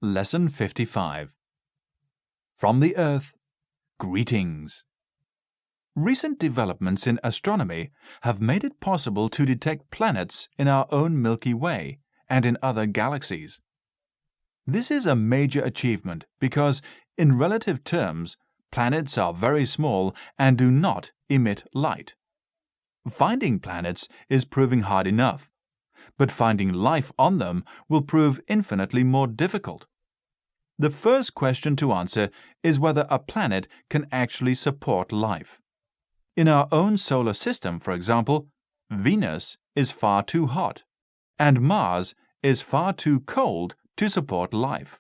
Lesson 55. From the Earth, greetings. Recent developments in astronomy have made it possible to detect planets in our own Milky Way and in other galaxies. This is a major achievement because, in relative terms, planets are very small and do not emit light. Finding planets is proving hard enough, but finding life on them will prove infinitely more difficult. The first question to answer is whether a planet can actually support life. In our own solar system, for example, Venus is far too hot, and Mars is far too cold to support life.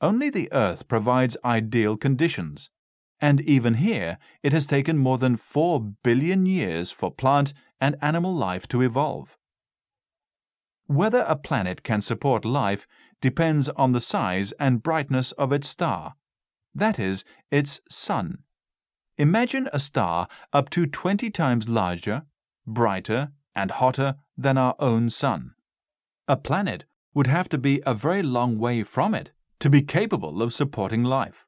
Only the Earth provides ideal conditions, and even here it has taken more than 4 billion years for plant and animal life to evolve. Whether a planet can support life depends on the size and brightness of its star, that is, its sun. Imagine a star up to 20 times larger, brighter, and hotter than our own Sun. A planet would have to be a very long way from it to be capable of supporting life.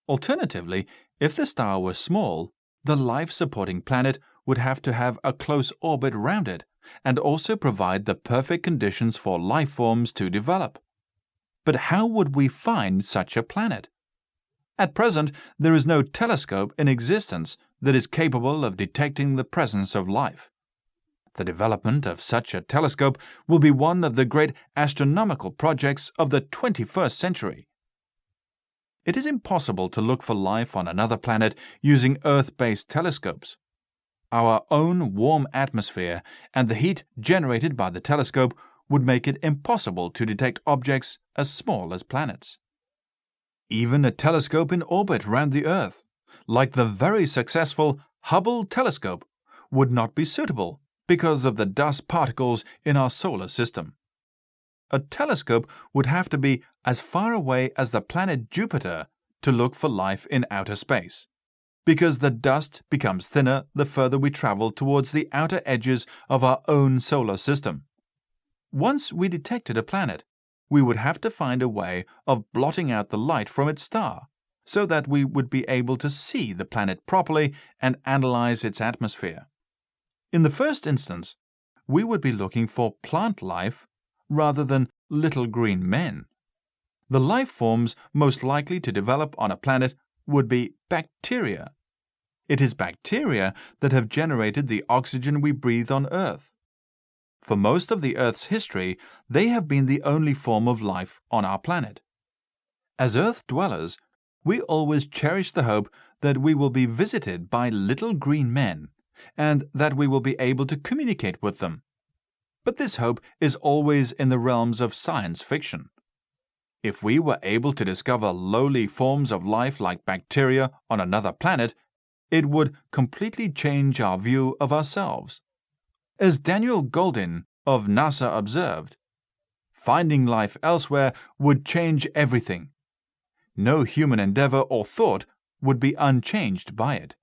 Alternatively, if the star were small, the life-supporting planet would have to have a close orbit round it and also provide the perfect conditions for life forms to develop. But how would we find such a planet? At present, there is no telescope in existence that is capable of detecting the presence of life. The development of such a telescope will be one of the great astronomical projects of the 21st century. It is impossible to look for life on another planet using Earth-based telescopes. Our own warm atmosphere and the heat generated by the telescope would make it impossible to detect objects as small as planets. Even a telescope in orbit round the Earth, like the very successful Hubble telescope, would not be suitable because of the dust particles in our solar system. A telescope would have to be as far away as the planet Jupiter to look for life in outer space, because the dust becomes thinner the further we travel towards the outer edges of our own solar system. Once we detected a planet, we would have to find a way of blotting out the light from its star, so that we would be able to see the planet properly and analyze its atmosphere. In the first instance, we would be looking for plant life rather than little green men. The life forms most likely to develop on a planet would be bacteria. It is bacteria that have generated the oxygen we breathe on Earth. For most of the Earth's history, they have been the only form of life on our planet. As Earth dwellers, we always cherish the hope that we will be visited by little green men, and that we will be able to communicate with them. But this hope is always in the realms of science fiction. If we were able to discover lowly forms of life like bacteria on another planet, it would completely change our view of ourselves. As Daniel Goldin of NASA observed, finding life elsewhere would change everything. No human endeavor or thought would be unchanged by it.